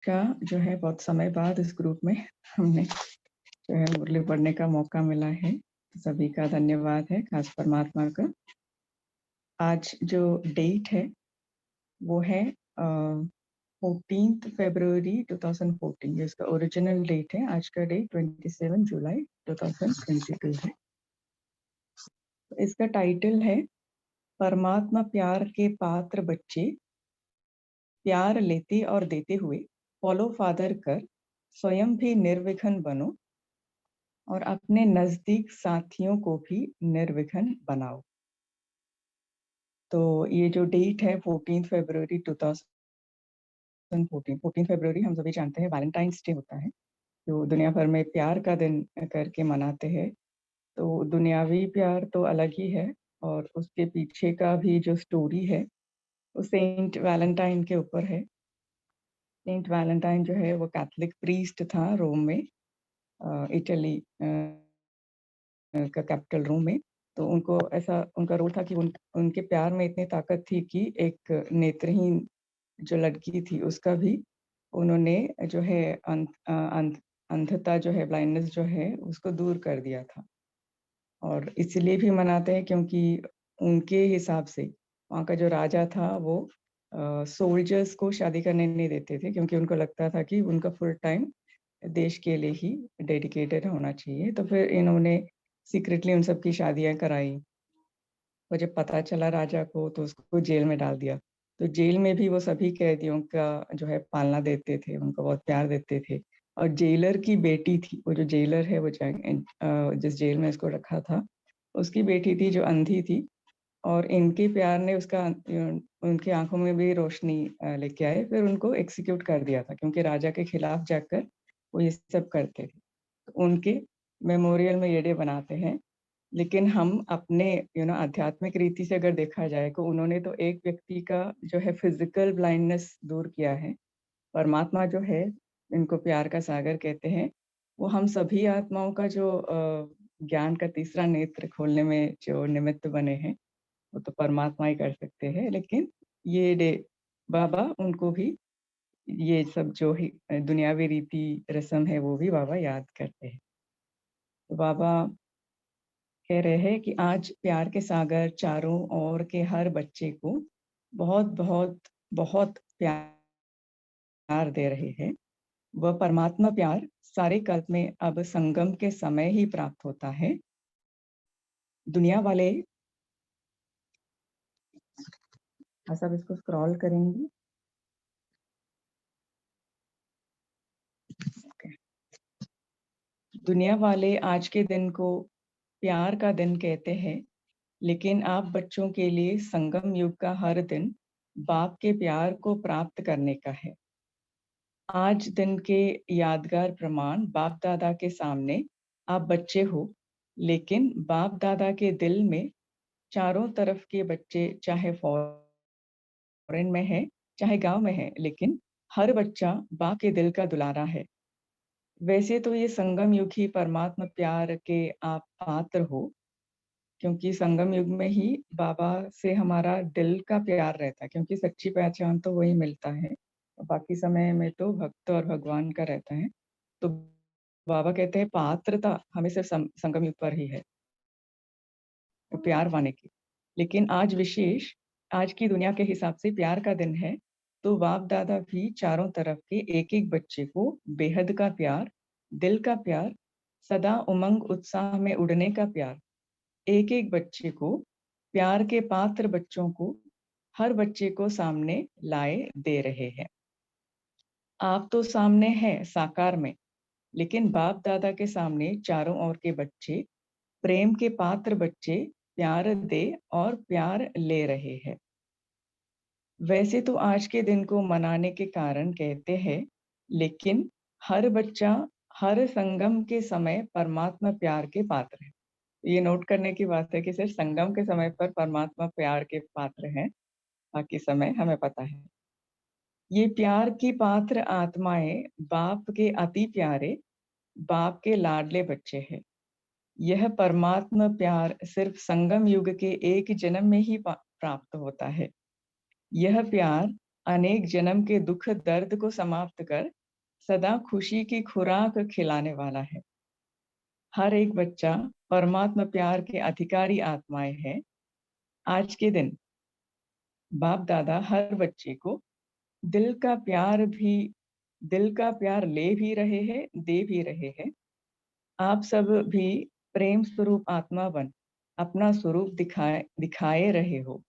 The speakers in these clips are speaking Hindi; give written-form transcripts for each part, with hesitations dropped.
का जो है बहुत समय बाद इस ग्रुप में हमने जो है मुरली पढ़ने का मौका मिला है। सभी का धन्यवाद है, खास परमात्मा का। आज जो डेट है वो है 14 फरवरी 2014। ये इसका ओरिजिनल डेट है। आज का डेट 27 जुलाई 2022 है। इसका टाइटल है परमात्मा प्यार के पात्र बच्चे, प्यार लेते और देते हुए फॉलो फादर कर स्वयं भी निर्विघ्न बनो और अपने नजदीक साथियों को भी निर्विघ्न बनाओ। तो ये जो डेट है 14 फरवरी 2014, 14 फरवरी हम सभी जानते हैं वैलेंटाइंस डे होता है, जो दुनिया भर में प्यार का दिन करके मनाते हैं। तो दुनियावी प्यार तो अलग ही है और उसके पीछे का भी जो स्टोरी है वो सेंट वैलेंटाइन के ऊपर है। सेंट वैलेंटाइन जो है वो कैथोलिक प्रीस्ट था रोम में, इटली का कैपिटल रोम में। तो उनको ऐसा उनका रोल था कि उनके प्यार में इतनी ताकत थी कि एक नेत्रहीन जो लड़की थी उसका भी उन्होंने जो है अंधता जो है, ब्लाइंडनेस जो है, उसको दूर कर दिया था। और इसलिए भी मनाते हैं क्योंकि उनके हिसाब से वहाँ का जो राजा था वो सोल्जर्स को शादी करने नहीं देते थे, क्योंकि उनको लगता था कि उनका फुल टाइम देश के लिए ही डेडिकेटेड होना चाहिए। तो फिर इन्होंने सीक्रेटली उन सब की शादियां कराई। और जब पता चला राजा को तो उसको जेल में डाल दिया। तो जेल में भी वो सभी कैदियों का जो है पालना देते थे, उनको बहुत प्यार देते थे। और जेलर की बेटी थी, वो जो जेलर है वो जिस जेल में इसको रखा था उसकी बेटी थी जो अंधी थी। और इनके प्यार ने उसका उनकी आंखों में भी रोशनी लेके आए। फिर उनको एक्सिक्यूट कर दिया था, क्योंकि राजा के खिलाफ जाकर वो ये सब करते थे। तो उनके मेमोरियल में ये डे बनाते हैं। लेकिन हम अपने आध्यात्मिक रीति से अगर देखा जाए तो उन्होंने तो एक व्यक्ति का जो है फिजिकल ब्लाइंडनेस दूर किया है। परमात्मा जो है, इनको प्यार का सागर कहते हैं, वो हम सभी आत्माओं का जो ज्ञान का तीसरा नेत्र खोलने में जो निमित्त बने हैं वो तो परमात्मा ही कर सकते हैं। लेकिन ये डे बाबा उनको भी ये सब जो ही दुनियावी रीति रस्म है वो भी बाबा याद करते हैं। तो बाबा कह रहे हैं कि आज प्यार के सागर चारों ओर के हर बच्चे को बहुत बहुत बहुत प्यार दे रहे हैं। वह परमात्मा प्यार सारे कल्प में अब संगम के समय ही प्राप्त होता है। दुनिया वाले सब इसको स्क्रॉल करेंगे। दुनिया वाले आज के दिन को प्यार का दिन कहते हैं, लेकिन आप बच्चों के लिए संगम युग का हर दिन बाप के प्यार को प्राप्त करने का है। आज दिन के यादगार प्रमाण बाप दादा के सामने आप बच्चे हो, लेकिन बाप दादा के दिल में चारों तरफ के बच्चे, चाहे फॉरेन में है चाहे गांव में है, लेकिन हर बच्चा बाप के दिल का दुलारा है। वैसे तो ये संगम युग ही परमात्मा प्यार के आप पात्र हो, क्योंकि संगम युग में ही बाबा से हमारा दिल का प्यार रहता है, क्योंकि सच्ची पहचान तो वही मिलता है। बाकी समय में तो भक्त और भगवान का रहता है। तो बाबा कहते हैं पात्रता हमें सिर्फ संगम युग पर ही है प्यार पाने की। लेकिन आज विशेष, आज की दुनिया के हिसाब से प्यार का दिन है। तो बाप दादा भी चारों तरफ के एक एक बच्चे को बेहद का प्यार, दिल का प्यार, सदा उमंग उत्साह में उड़ने का प्यार, एक एक बच्चे को, प्यार के पात्र बच्चों को, हर बच्चे को सामने लाए दे रहे हैं। आप तो सामने हैं साकार में, लेकिन बाप दादा के सामने चारों ओर के बच्चे, प्रेम के पात्र बच्चे प्यार दे और प्यार ले रहे हैं। वैसे तो आज के दिन को मनाने के कारण कहते हैं, लेकिन हर बच्चा हर संगम के समय परमात्मा प्यार के पात्र है। ये नोट करने की बात है कि सिर्फ संगम के समय पर परमात्मा प्यार के पात्र हैं, बाकी समय हमें पता है। ये प्यार की पात्र आत्माएं बाप के अति प्यारे, बाप के लाडले बच्चे हैं। यह परमात्मा प्यार सिर्फ संगम युग के एक जन्म में ही प्राप्त होता है। यह प्यार अनेक जन्म के दुख दर्द को समाप्त कर सदा खुशी की खुराक खिलाने वाला है। हर एक बच्चा परमात्मा प्यार के अधिकारी आत्माएं हैं। आज के दिन बाप दादा हर बच्चे को दिल का प्यार भी दिल का प्यार ले भी रहे हैं, दे भी रहे हैं। आप सब भी प्रेम स्वरूप आत्मा बन अपना स्वरूप दिखाए रहे हो।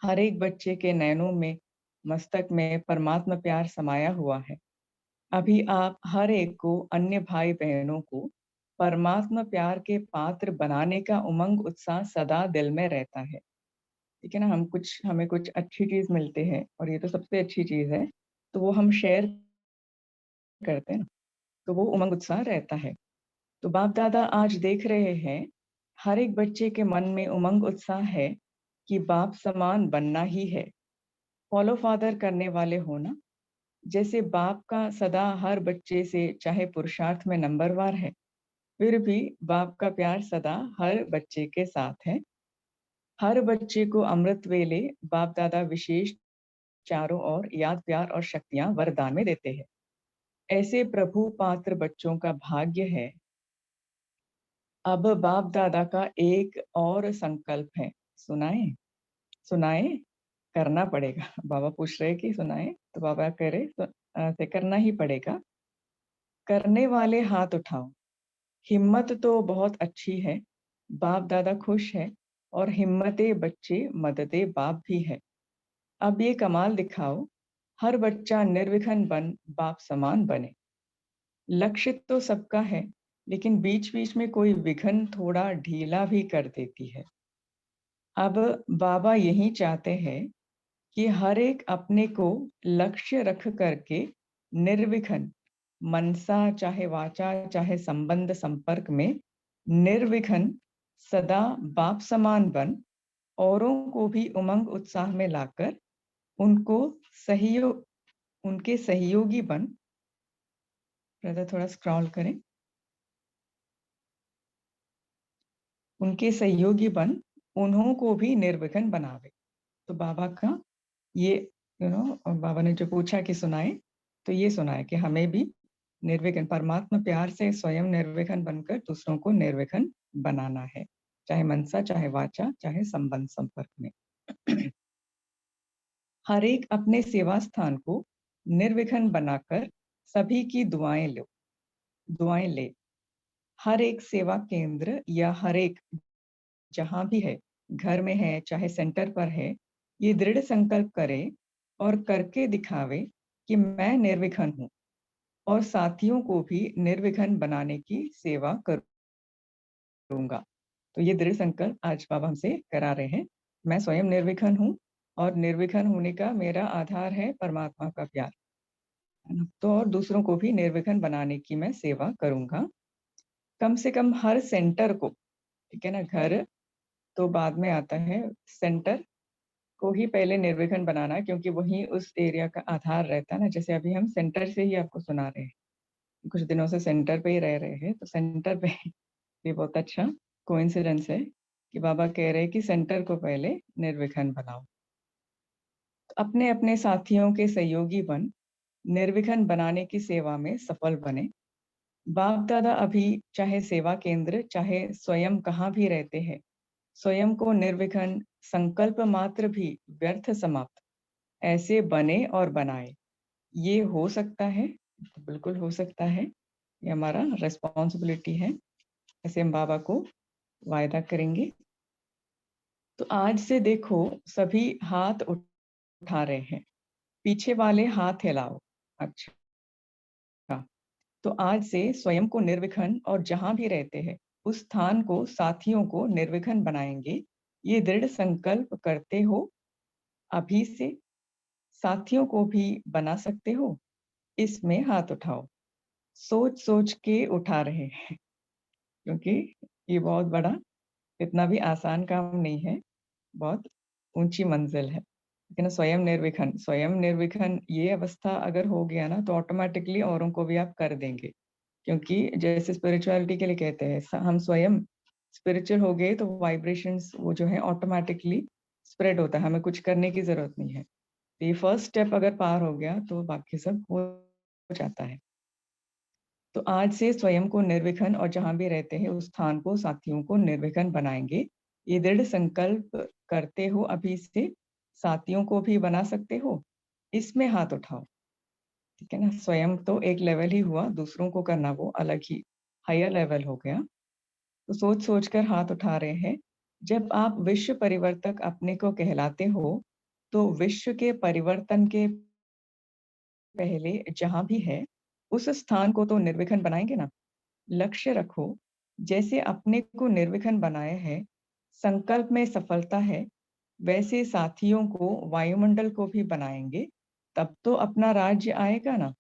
हर एक बच्चे के नैनों में, मस्तक में परमात्मा प्यार समाया हुआ है। अभी आप हर एक को, अन्य भाई बहनों को परमात्मा प्यार के पात्र बनाने का उमंग उत्साह सदा दिल में रहता है। ठीक है ना? हमें कुछ अच्छी चीज मिलते हैं और ये तो सबसे अच्छी चीज है, तो वो हम शेयर करते हैं ना, तो वो उमंग उत्साह रहता है। तो बाप दादा आज देख रहे हैं, हर एक बच्चे के मन में उमंग उत्साह है कि बाप समान बनना ही है, फॉलो फादर करने वाले होना। जैसे बाप का सदा हर बच्चे से चाहे पुरुषार्थ में नंबरवार है, फिर भी बाप का प्यार सदा हर बच्चे के साथ है। हर बच्चे को अमृत वेले बाप दादा विशेष चारों ओर याद प्यार और शक्तियां वरदान में देते हैं। ऐसे प्रभु पात्र बच्चों का भाग्य है। अब बाप दादा का एक और संकल्प है, सुनाए सुनाए करना पड़ेगा। बाबा पूछ रहे कि सुनाए, तो बाबा कह रहे से करना ही पड़ेगा। करने वाले हाथ उठाओ। हिम्मत तो बहुत अच्छी है, बाप दादा खुश है और हिम्मते बच्चे मददे बाप भी है। अब ये कमाल दिखाओ, हर बच्चा निर्विघ्न बन बाप समान बने। लक्ष्य तो सबका है, लेकिन बीच बीच में कोई विघ्न थोड़ा ढीला भी कर देती है। अब बाबा यही चाहते हैं कि हर एक अपने को लक्ष्य रख करके निर्विघ्न, मनसा चाहे वाचा चाहे संबंध संपर्क में निर्विघ्न सदा बाप समान बन, औरों को भी उमंग उत्साह में लाकर उनको सहयोग उनके सहयोगी बन। ब्रदर थोड़ा स्क्रॉल करें। उनके सहयोगी बन उन्हों को भी निर्विघ्न बनावे। तो बाबा का ये बाबा ने जो पूछा कि सुनाए, तो ये सुनाए कि हमें भी निर्विघ्न परमात्मा प्यार से स्वयं निर्विघ्न बनकर दूसरों को निर्विघ्न बनाना है, चाहे मनसा चाहे वाचा चाहे संबंध संपर्क में। हर एक अपने सेवा स्थान को निर्विघ्न बनाकर सभी की दुआएं ले। हर एक सेवा केंद्र या हर एक जहां भी है, घर में है चाहे सेंटर पर है, ये दृढ़ संकल्प करे और करके दिखावे कि मैं निर्विघ्न हूँ और साथियों को भी निर्विघ्न बनाने की सेवा करूंगा। तो ये दृढ़ संकल्प आज बाबा हमसे करा रहे हैं। मैं स्वयं निर्विघ्न हूँ और निर्विघ्न होने का मेरा आधार है परमात्मा का प्यार, है ना? तो और दूसरों को भी निर्विघ्न बनाने की मैं सेवा करूंगा। कम से कम हर सेंटर को, ठीक है ना, घर तो बाद में आता है, सेंटर को ही पहले निर्विघ्न बनाना है, क्योंकि वही उस एरिया का आधार रहता है ना। जैसे अभी हम सेंटर से ही आपको सुना रहे हैं, कुछ दिनों से सेंटर पे ही रह रहे हैं, तो सेंटर पे भी बहुत अच्छा कोइंसिडेंस है कि बाबा कह रहे हैं कि सेंटर को पहले निर्विघ्न बनाओ। तो अपने अपने साथियों के सहयोगी बन निर्विघ्न बनाने की सेवा में सफल बने। बाप दादा अभी चाहे सेवा केंद्र चाहे स्वयं कहाँ भी रहते हैं, स्वयं को निर्विघ्न संकल्प मात्र भी व्यर्थ समाप्त ऐसे बने और बनाए। ये हो सकता है, बिल्कुल हो सकता है, ये हमारा रेस्पॉन्सिबिलिटी है, ऐसे हम बाबा को वायदा करेंगे। तो आज से देखो, सभी हाथ उठा रहे हैं, पीछे वाले हाथ हिलाओ। अच्छा, तो आज से स्वयं को निर्विघ्न और जहां भी रहते हैं उस स्थान को, साथियों को निर्विघ्न बनाएंगे। ये दृढ़ संकल्प करते हो अभी से। साथियों को भी बना सकते हो, इसमें हाथ उठाओ। सोच सोच के उठा रहे हैं, क्योंकि ये बहुत बड़ा, इतना भी आसान काम नहीं है, बहुत ऊंची मंजिल है। लेकिन स्वयं निर्विघ्न ये अवस्था अगर हो गया ना, तो ऑटोमेटिकली औरों को भी आप कर देंगे। क्योंकि जैसे स्पिरिचुअलिटी के लिए कहते हैं, हम स्वयं स्पिरिचुअल हो गए तो वाइब्रेशंस वो जो है ऑटोमेटिकली स्प्रेड होता है, हमें कुछ करने की जरूरत नहीं है। तो ये फर्स्ट स्टेप अगर पार हो गया तो बाकी सब हो जाता है। तो आज से स्वयं को निर्विघ्न और जहाँ भी रहते हैं उस स्थान को, साथियों को निर्विघ्न बनाएँगे। ये दृढ़ संकल्प करते हो अभी से, साथियों को भी बना सकते हो, इसमें हाथ उठाओ। ठीक है ना? स्वयं तो एक लेवल ही हुआ, दूसरों को करना वो अलग ही हायर लेवल हो गया। तो सोच-सोच कर हाथ उठा रहे हैं। जब आप विश्व परिवर्तक अपने को कहलाते हो, तो विश्व के परिवर्तन के पहले जहाँ भी है, उस स्थान को तो निर्विघ्न बनाएँगे ना। लक्ष्य रखो, जैसे अपने को निर्विघ्न बनाया है, संकल्प में सफलता है, वैसे साथियों को, वायुमंडल को भी बनाएँगे, तब तो अपना राज्य आएगा ना।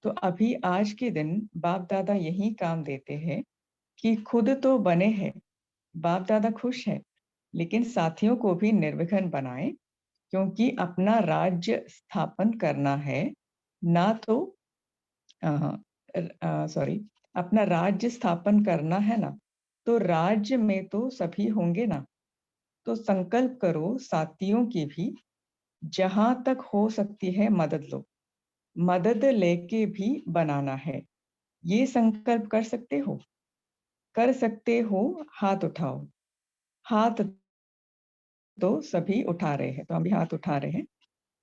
तो अभी आज के दिन बाप-दादा यही काम देते हैं कि खुद तो बने हैं, बाप-दादा खुश हैं, लेकिन साथियों को भी निर्विघ्न बनाएँ, क्योंकि अपना राज्य स्थापन करना है, ना तो सॉरी, अपना राज्य स्थापन करना है ना, तो राज्य में तो सभी होंगे ना। तो संकल्प करो साथियों की भी, जहाँ तक हो सकती है मदद लो। मदद लेके भी बनाना है। ये संकल्प कर सकते हो? कर सकते हो, हाथ उठाओ। हाथ तो सभी उठा रहे हैं, तो हम भी हाथ उठा रहे हैं।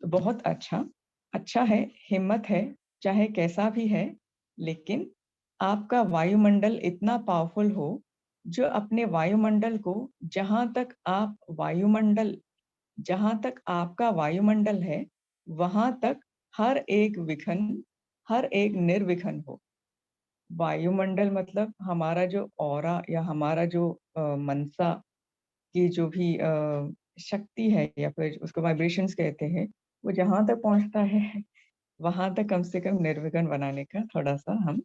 तो बहुत अच्छा, अच्छा है, हिम्मत है, चाहे कैसा भी है, लेकिन आपका वायुमंडल इतना पावरफुल हो, जो अपने वायुमंडल को जहाँ तक आपका वायुमंडल है, वहाँ तक हर एक विघ्न, हर एक निर्विघ्न हो। वायुमंडल मतलब हमारा जो ऑरा या हमारा जो मनसा की जो भी शक्ति है या फिर उसको वाइब्रेशंस कहते हैं, वो जहाँ तक पहुँचता है, वहाँ तक कम से कम निर्विघ्न बनाने का थोड़ा-सा हम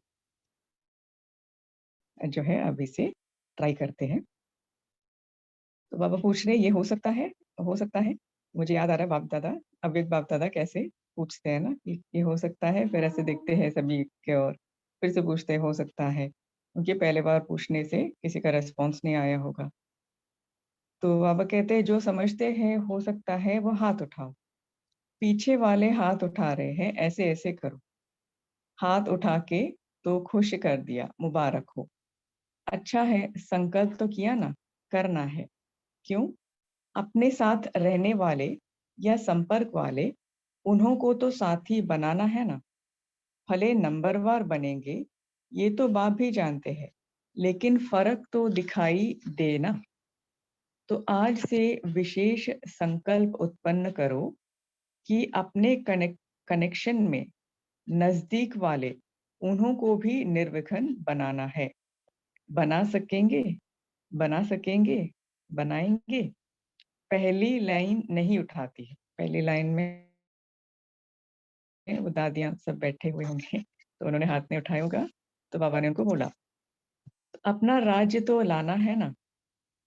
जो है अभी से ट्राई करते हैं। तो बाबा पूछ रहे हैं, ये हो सकता है? हो सकता है? मुझे याद आ रहा है बाप-दादा, अव्यक्त बाप-दादा कैसे पूछते हैं ना कि ये हो सकता है? फिर ऐसे देखते हैं सभी की ओर, फिर से पूछते हैं, हो सकता है? क्योंकि पहले बार पूछने से किसी का रिस्पॉन्स नहीं आया होगा। तो बाबा कहते हैं, जो समझते हैं हो सकता है, वो हाथ उठाओ। पीछे वाले हाथ उठा रहे हैं, ऐसे-ऐसे करो। हाथ उठा के तो खुश कर दिया, मुबारक हो। अच्छा है, संकल्प तो किया ना, करना है। क्यों? अपने साथ रहने वाले या संपर्क वाले, उन्हों को तो साथी बनाना है ना। भले नंबरवार बनेंगे, ये तो बाप भी जानते हैं, लेकिन फ़र्क तो दिखाई दे ना। तो आज से विशेष संकल्प उत्पन्न करो कि अपने कनेक्शन में नज़दीक वाले, उन्हों को भी निर्विघ्न बनाना है। बना सकेंगे? बना सकेंगे? बनाएँगे? पहली लाइन नहीं उठाती है। पहली लाइन में वो दादियाँ सब बैठे हुए होंगे, तो उन्होंने हाथ नहीं उठाया होगा, तो बाबा ने उनको बोला, "अपना राज्य तो लाना है ना,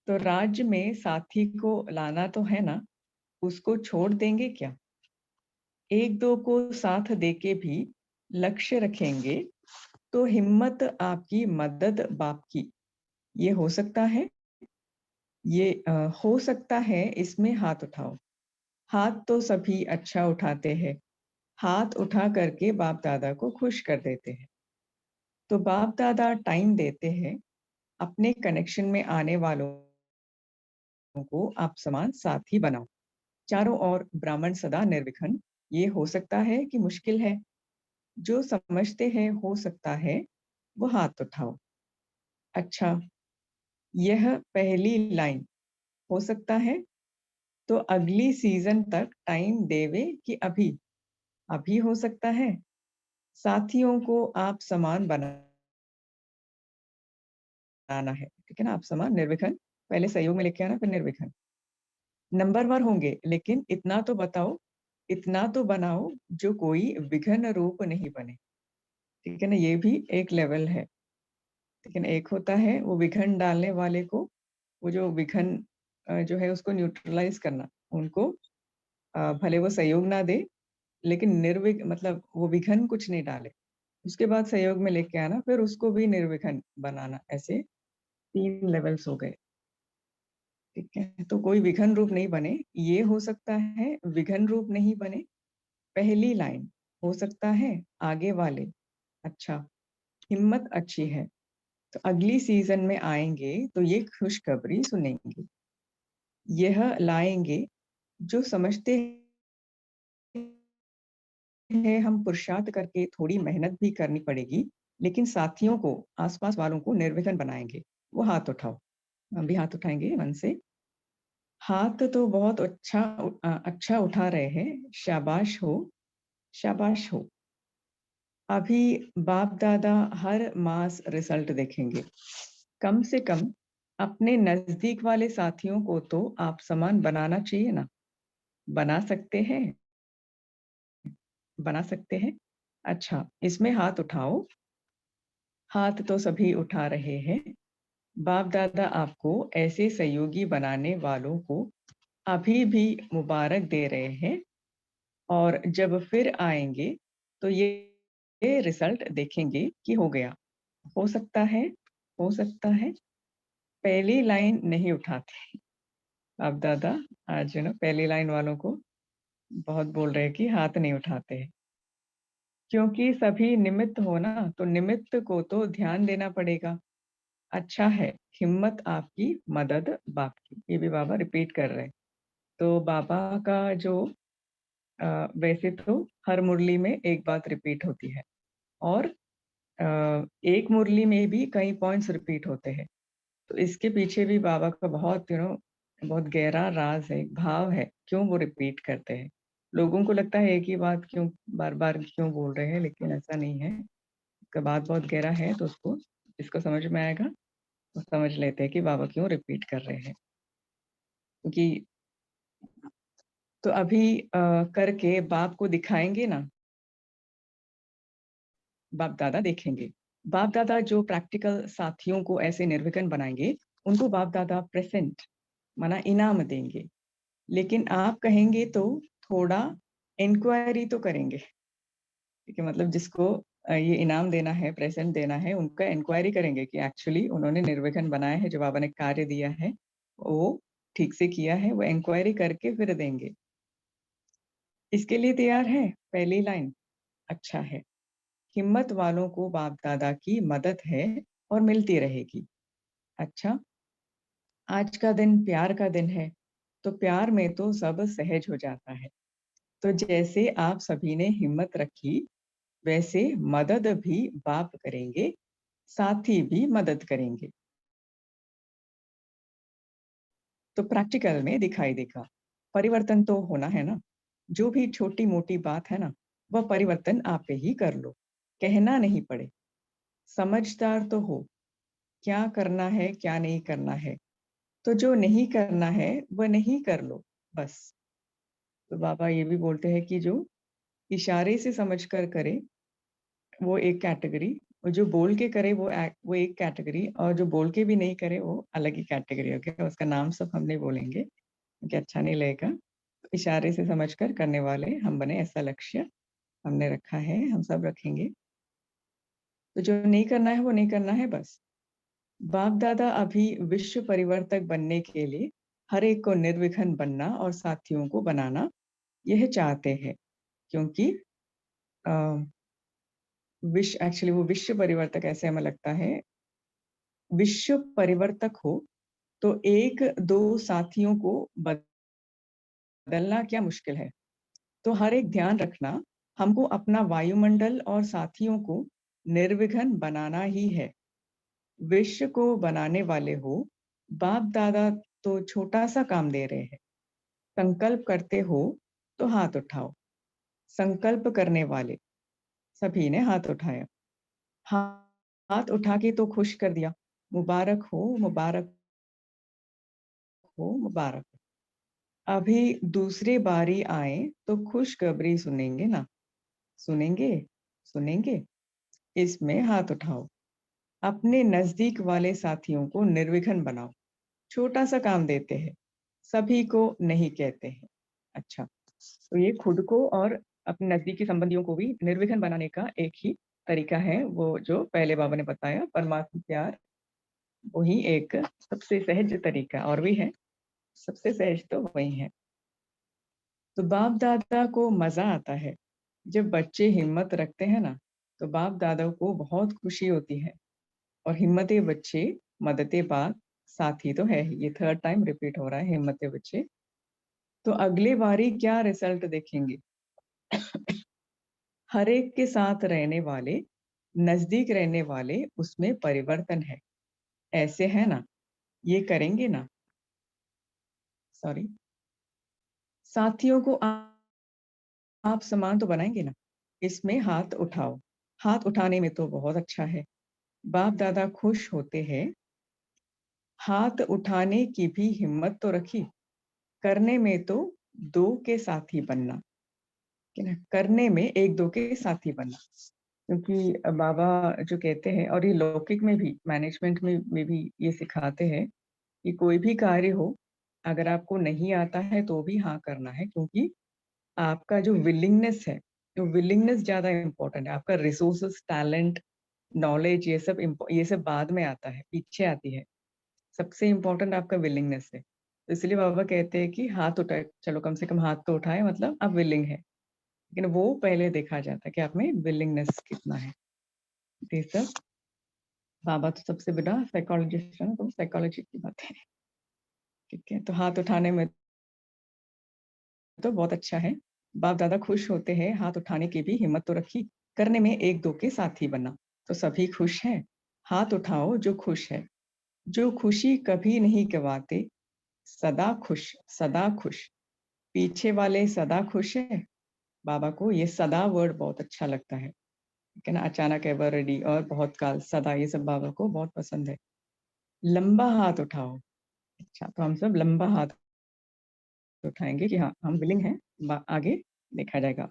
तो राज्य में साथी को लाना तो है ना, उसको छोड़ देंगे क्या? 1-2 को साथ देके भी लक्ष्य रखेंगे, तो हिम्मत आपकी, मदद बाप की। ये हो सकता है? ये हो सकता है, इसमें हाथ उठाओ।" हाथ तो सभी अच्छा उठाते हैं। हाथ उठा करके बाप-दादा को खुश कर देते हैं। तो बाप-दादा टाइम देते हैं, अपने कनेक्शन में आने वालों को आप समान साथी बनाओ। चारों ओर ब्राह्मण सदा निर्विघ्न, ये हो सकता है कि मुश्किल है? जो समझते हैं हो सकता है, वो हाथ उठाओ। अच्छा, यह पहली लाइन हो सकता है, तो अगली सीज़न तक टाइम देवे कि अभी? अभी हो सकता है? साथियों को आप समान बनाना है, ठीक है ना? आप समान निर्विघ्न, पहले सहयोग में लेके आना, फिर निर्विघ्न। नंबरवार होंगे, लेकिन इतना तो बनाओ जो कोई विघ्न रूप नहीं बने, ठीक है ना? ये भी एक लेवल है, लेकिन एक होता है वो विघ्न डालने वाले को, वो जो विघ्न जो है उसको न्यूट्रलाइज़ करना, उनको भले वो सहयोग ना दे, लेकिन मतलब वो विघ्न कुछ नहीं डाले। उसके बाद सहयोग में लेके आना, फिर उसको भी निर्विघ्न बनाना, ऐसे 3 लेवल्स हो गए, ठीक है? तो कोई विघन रूप नहीं बने, ये हो सकता है विघन रूप नहीं बने, पहली लाइन हो सकता है आगे वाले, अच्छा, हिम्मत अच्छी है, तो अगली सीज़न में आएँगे तो ये खुशखबरी सुनेंगे। यह लाएँगे जो समझते हैं हम पुरुषार्थ करके थोड़ी मेहनत भी करनी पड़ेगी, लेकिन साथियों को, आस-पास वालों को निर्विघ्न बनाएँगे। वो हाथ उठाओ। हम भी हाथ उठाएँगे मन से। हाथ तो बहुत अच्छा उठा रहे हैं, शाबाश हो, शाबाश हो। अभी बाप-दादा हर मास रिज़ल्ट देखेंगे। कम से कम अपने नज़दीक वाले साथियों को तो आप समान बनाना चाहिए ना। बना सकते हैं? बना सकते हैं? अच्छा, इसमें हाथ उठाओ। हाथ तो सभी उठा रहे हैं। बाप-दादा आपको ऐसे सहयोगी बनाने वालों को अभी भी मुबारक दे रहे हैं और जब फिर आएँगे, तो ये रिज़ल्ट देखेंगे कि हो गया। हो सकता है, पहली लाइन नहीं उठाते। बाप-दादा आज पहली लाइन वालों को बहुत बोल रहे हैं कि हाथ नहीं उठाते हैं। क्योंकि सभी निमित्त हो ना, तो निमित्त को तो ध्यान देना पड़ेगा। अच्छा है, हिम्मत आपकी, मदद बाप की। ये भी बाबा रिपीट कर रहे हैं। तो बाबा का जो वैसे तो हर मुरली में एक बात रिपीट होती है और एक मुरली में भी कई पॉइंट्स रिपीट होते हैं। तो इसके पीछे भी बाबा का बहुत बहुत गहरा राज है, भाव है, क्यों वो रिपीट करते हैं। लोगों को लगता है एक ही बात क्यों बार-बार क्यों बोल रहे हैं, लेकिन ऐसा नहीं है। उसका बात बहुत गहरा है, तो उसको जिसको समझ में आएगा, वो समझ लेते हैं कि बाबा क्यों रिपीट कर रहे हैं। क्योंकि तो अभी करके बाप को दिखाएँगे ना, बाप-दादा देखेंगे। बाप-दादा जो प्रैक्टिकल साथियों को ऐसे निर्विघ्न बनाएँगे, उनको बाप-दादा प्रेज़ेंट माना इनाम देंगे। लेकिन आप कहेंगे तो थोड़ा इंक्वायरी तो करेंगे, ठीक है? मतलब जिसको ये इनाम देना है, प्रेज़ेंट देना है, उनका इंक्वायरी करेंगे कि एक्चुअली उन्होंने निर्विघ्न बनाया है, जो बाबा ने कार्य दिया है, वो ठीक से किया है, वो इंक्वायरी करके फिर देंगे। इसके लिए तैयार हैं? पहली लाइन, अच्छा है। हिम्मत वालों को बाप-दादा की मदद है और मिलती रहेगी। अच्छा, आज का दिन प्यार का दिन है, तो प्यार में तो सब सहज हो जाता है। तो जैसे आप सभी ने हिम्मत रखी, वैसे मदद भी बाप करेंगे, साथी भी मदद करेंगे। तो प्रैक्टिकल में दिखाई देगा। परिवर्तन तो होना है ना, जो भी छोटी-मोटी बात है ना, वह परिवर्तन आप पे ही कर लो। कहना नहीं पड़े, समझदार तो हो, क्या करना है, क्या नहीं करना है। तो जो नहीं करना है, वह नहीं कर लो, बस। तो बाबा ये भी बोलते हैं कि जो इशारे से समझकर करे, वो एक कैटेगरी और जो बोल के करे वो एक कैटेगरी और जो बोल के भी नहीं करे वो अलग ही कैटेगरी, ओके? उसका नाम सब हम नहीं बोलेंगे, क्योंकि अच्छा नहीं लगेगा। इशारे से समझकर करने वाले हम बने, ऐसा लक्ष्य हमने रखा है, हम सब रखेंगे। तो जो नहीं करना है, वो नहीं करना है बस। बाप-दादा अभी विश्व परिवर्तक बनने के लिए हर एक को निर्विघ्न बनना और साथियों को बनाना, यह चाहते हैं। क्योंकि अ, एक्चुअली वो विश्व परिवर्तक ऐसे हमें लगता है, विश्व परिवर्तक हो, तो 1-2 साथियों को बदलना क्या मुश्किल है। तो हर एक ध्यान रखना, हमको अपना वायुमंडल और साथियों को निर्विघ्न बनाना ही है। विश्व को बनाने वाले हो, बाप-दादा तो छोटा-सा काम दे रहे हैं। संकल्प करते हो, तो हाथ उठाओ। संकल्प करने वाले, सभी ने हाथ उठाया। हाथ उठा के तो खुश कर दिया। मुबारक हो, मुबारक हो, मुबारक हो। अभी दूसरी बारी आए तो खुशखबरी सुनेंगे ना? सुनेंगे? सुनेंगे? इसमें हाथ उठाओ। अपने नज़दीक वाले साथियों को निर्विघ्न बनाओ। छोटा-सा काम देते हैं, सभी को नहीं कहते हैं। अच्छा, तो ये खुद को और अपने नज़दीकी संबंधियों को भी निर्विघ्न बनाने का एक ही तरीका है, वो जो पहले बाबा ने बताया, परमात्म प्यार, वही एक सबसे सहज तरीका और भी है। सबसे सहज तो वही है। तो बाप-दादा को मज़ा आता है। जब बच्चे हिम्मत रखते हैं ना, तो बाप-दादा को बहुत खुशी होती है और हिम्मते बच्चे मदते बाप साथी तो है ही। ये थर्ड टाइम रिपीट हो रहा है हिम्मते बच्चे। तो अगली बारी क्या रिज़ल्ट देखेंगे? हर एक के साथ रहने वाले, नज़दीक रहने वाले उसमें परिवर्तन है। ऐसे है ना? ये करेंगे ना? सॉरी। साथियों को आप समान तो बनाएँगे ना? इसमें हाथ उठाओ। हाथ उठाने में तो बहुत अच्छा है। बाप-दादा खुश होते हैं। हाथ उठाने की भी हिम्मत तो रखी। करने में तो 2 के साथी बनना, है ना? करने में 1-2 के साथी बनना। क्योंकि बाबा जो कहते हैं और ये लौकिक में भी, मैनेजमेंट में भी ये सिखाते हैं कि कोई भी कार्य हो, अगर आपको नहीं आता है तो भी हाँ करना है क्योंकि आपका जो विलिंगनेस है, तो विलिंगनेस ज़्यादा इम्पोर्टेंट है। आपका रिसोर्सेज़, टैलेंट, नॉलेज ये सब बाद में आता है, पीछे आती है। सबसे इम्पोर्टेंट आपका विलिंगनेस है। तो इसलिए बाबा कहते हैं कि हाथ उठाए चलो कम से कम हाथ तो उठाए मतलब आप विलिंग हैं। लेकिन वो पहले देखा जाता है कि आप में विलिंगनेस कितना है। तो ये सब बाबा तो सबसे बड़ा साइकोलॉजिस्ट है ना, तो साइकोलॉजी की बात है। ठीक है? तो हाथ उठाने में तो बहुत अच्छा है। बाप-दादा खुश होते हैं, हाथ उठाने की भी हिम्मत तो रखी, करने में 1-2 के साथी बना। तो सभी खुश हैं, हाथ उठाओ जो खुश है। जो खुशी कभी नहीं गँवाते, सदा खुश। पीछे वाले सदा खुश हैं, बाबा को ये सदा वर्ड बहुत अच्छा लगता है। ठीक है ना? अचानक, एवर रेडी और बहुत काल, सदा ये सब बाबा को बहुत पसंद है। लंबा हाथ उठाओ। अच्छा, तो हम सब लंबा हाथ उठाएँगे कि हाँ, हम विलिंग हैं, आगे देखा जाएगा।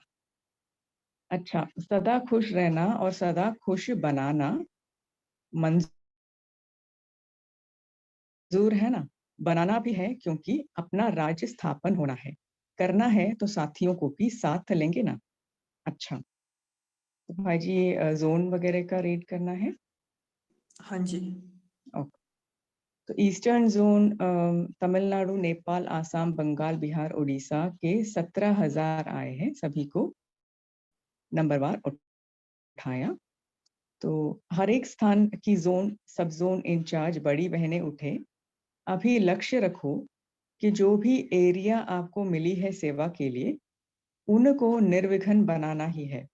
अच्छा, सदा खुश रहना और सदा खुश बनाना मंज़ूर है ना? बनाना भी है क्योंकि अपना राज्य स्थापन होना है। करना है तो साथियों को भी साथ लेंगे ना? अच्छा, तो भाई जी ये ज़ोन वग़ैरह का रीड करना है? हाँ जी। ओके। तो ईस्टर्न ज़ोन तमिलनाडु, नेपाल, आसाम, बंगाल, बिहार, उड़ीसा के 17,000 आए हैं, सभी को नंबरवार उठाया। तो हर एक स्थान की ज़ोन, सब ज़ोन इंचार्ज बड़ी बहनें उठे। अभी लक्ष्य रखो कि जो भी एरिया आपको मिली है सेवा के लिए, उनको निर्विघ्न बनाना ही है।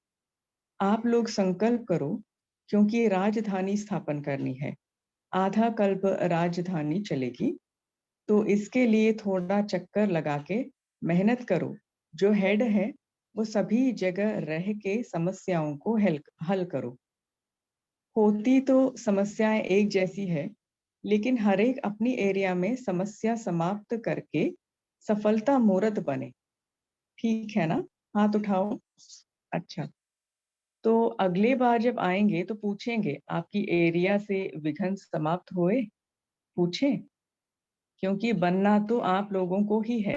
आप लोग संकल्प करो क्योंकि राजधानी स्थापन करनी है। आधा कल्प राजधानी चलेगी, तो इसके लिए थोड़ा चक्कर लगा के मेहनत करो। जो हेड है, वो सभी जगह रह के समस्याओं को हल करो। होती तो समस्याएँ एक जैसी है, लेकिन हर एक अपनी एरिया में समस्या समाप्त करके सफलता मूर्त बने। ठीक है ना? हाथ उठाओ। अच्छा, तो अगली बार जब आएँगे तो पूछेंगे, आपकी एरिया से विघ्न समाप्त हुए? पूछें? क्योंकि बनना तो आप लोगों को ही है।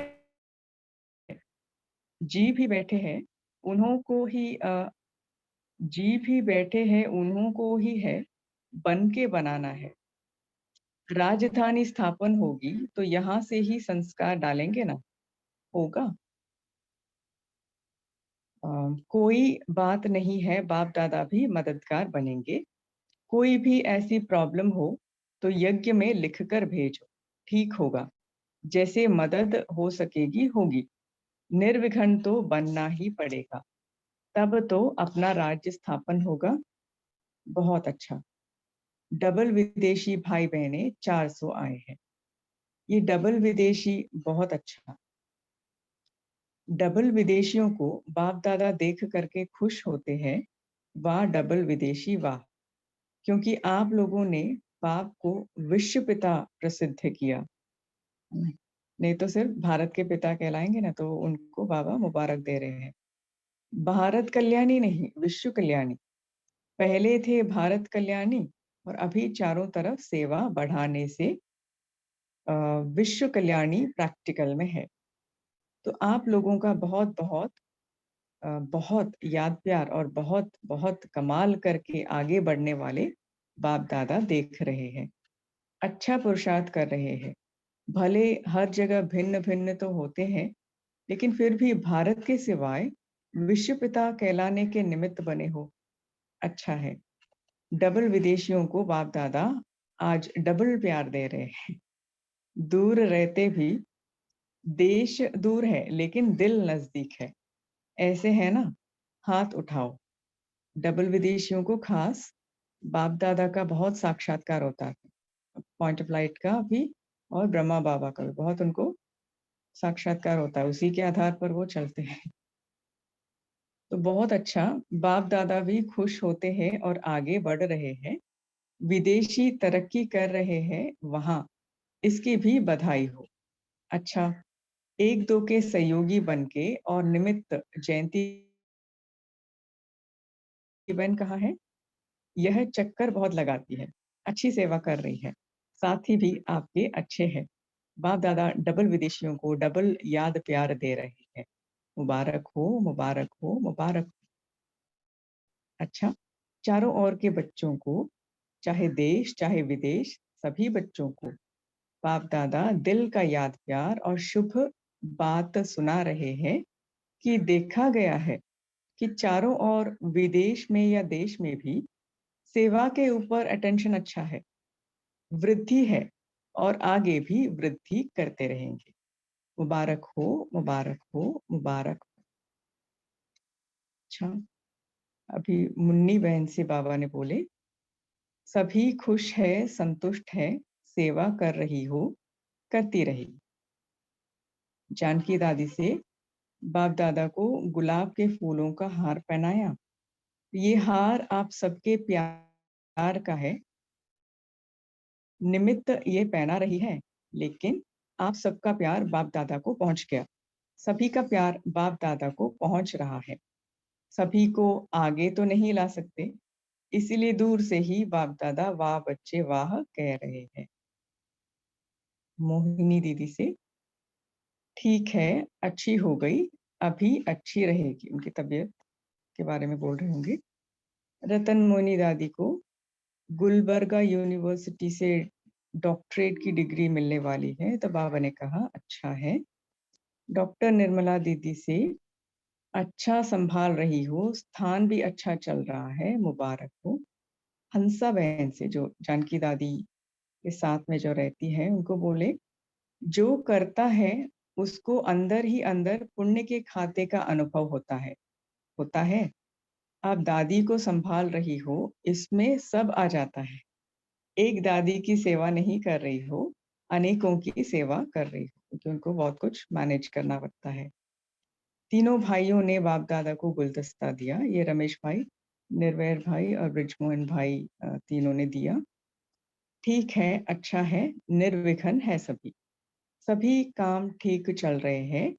जी भी बैठे हैं, उन्हों को ही जी भी बैठे हैं, उन्हों को ही है, बन के बनाना है। राजधानी स्थापन होगी तो यहाँ से ही संस्कार डालेंगे ना, होगा? अ, कोई बात नहीं है, बाप-दादा भी मददगार बनेंगे। कोई भी ऐसी प्रॉब्लम हो तो यज्ञ में लिखकर भेजो, ठीक होगा। जैसे मदद हो सकेगी होगी, निर्विघ्न तो बनना ही पड़ेगा। तब तो अपना राज्य स्थापन होगा, बहुत अच्छा। डबल विदेशी भाई-बहनें 400 आए हैं। ये डबल विदेशी बहुत अच्छा। डबल विदेशियों को बाप-दादा देख कर के खुश होते हैं, वाह डबल विदेशी वाह! क्योंकि आप लोगों ने बाप को विश्व पिता प्रसिद्ध किया। नहीं तो सिर्फ भारत के पिता कहलाएँगे ना, तो उनको बाबा मुबारक दे रहे हैं। भारत कल्याणी नहीं, विश्व कल्याणी। पहले थे भारत कल्याणी और अभी चारों तरफ सेवा बढ़ाने से अ, विश्व कल्याणी प्रैक्टिकल में है। तो आप लोगों का बहुत-बहुत बहुत याद प्यार और बहुत-बहुत कमाल करके आगे बढ़ने वाले बाप-दादा देख रहे हैं। अच्छा पुरुषार्थ कर रहे हैं। भले हर जगह भिन्न-भिन्न तो होते हैं, लेकिन फिर भी भारत के सिवाय विश्व पिता कहलाने के निमित्त बने हो, अच्छा है। डबल विदेशियों को बाप-दादा आज डबल प्यार दे रहे हैं। दूर रहते भी देश दूर है, लेकिन दिल नज़दीक है। ऐसे है ना? हाथ उठाओ। डबल विदेशियों को खास बाप-दादा का बहुत साक्षात्कार होता है। पॉइंट ऑफ लाइट का भी और ब्रह्मा बाबा का भी बहुत उनको साक्षात्कार होता है, उसी के आधार पर वो चलते हैं। तो बहुत अच्छा, बाप-दादा भी खुश होते हैं और आगे बढ़ रहे हैं। विदेशी तरक्की कर रहे हैं वहाँ, इसकी भी बधाई हो। अच्छा, 1-2 के सहयोगी बन के और निमित्त जयंती की बहन कहाँ है? यह चक्कर बहुत लगाती है, अच्छी सेवा कर रही है, साथी भी आपके अच्छे हैं। बाप-दादा डबल विदेशियों को डबल याद प्यार दे रहे हैं। मुबारक हो, मुबारक हो, मुबारक। अच्छा, चारों ओर के बच्चों को, चाहे देश, चाहे विदेश, सभी बच्चों को बाप-दादा दिल का याद प्यार और शुभ बात सुना रहे हैं कि देखा गया है कि चारों ओर विदेश में या देश में भी सेवा के ऊपर अटेंशन अच्छा है, वृद्धि है और आगे भी वृद्धि करते रहेंगे। मुबारक हो, मुबारक हो, मुबारक हो। अच्छा, अभी मुन्नी बहन से बाबा ने बोले, सभी खुश है, संतुष्ट है, सेवा कर रही हो, करती रही। जानकी दादी से बाप-दादा को गुलाब के फूलों का हार पहनाया। ये हार आप सबके प्यार का है, निमित्त ये पहना रही है, लेकिन आप सबका प्यार बाप-दादा को पहुँच गया। सभी का प्यार बाप-दादा को पहुँच रहा है। सभी को आगे तो नहीं ला सकते, इसीलिए दूर से ही बाप-दादा वाह बच्चे वाह कह रहे हैं। मोहिनी दीदी से, ठीक है, अच्छी हो गई, अभी अच्छी रहेगी। उनकी तबीयत के बारे में बोल रहे होंगे। रतन मोहिनी दादी को गुलबर्गा यूनिवर्सिटी से डॉक्टरेट की डिग्री मिलने वाली है, तो बाबा ने कहा, अच्छा है। डॉक्टर निर्मला दीदी से, अच्छा संभाल रही हो, स्थान भी अच्छा चल रहा है, मुबारक हो। हंसा बहन से, जो जानकी दादी के साथ में जो रहती है, उनको बोले, जो करता है, उसको अंदर ही अंदर पुण्य के खाते का अनुभव होता है। होता है? आप दादी को संभाल रही हो, इसमें सब आ जाता है। एक दादी की सेवा नहीं कर रही हो, अनेकों की सेवा कर रही हो, क्योंकि उनको बहुत कुछ मैनेज करना पड़ता है। तीनों भाइयों ने बाप-दादा को गुलदस्ता दिया, ये रमेश भाई, निर्वैर भाई और बृजमोहन भाई तीनों ने दिया। ठीक है, अच्छा है, निर्विघ्न है सभी। सभी काम ठीक चल रहे हैं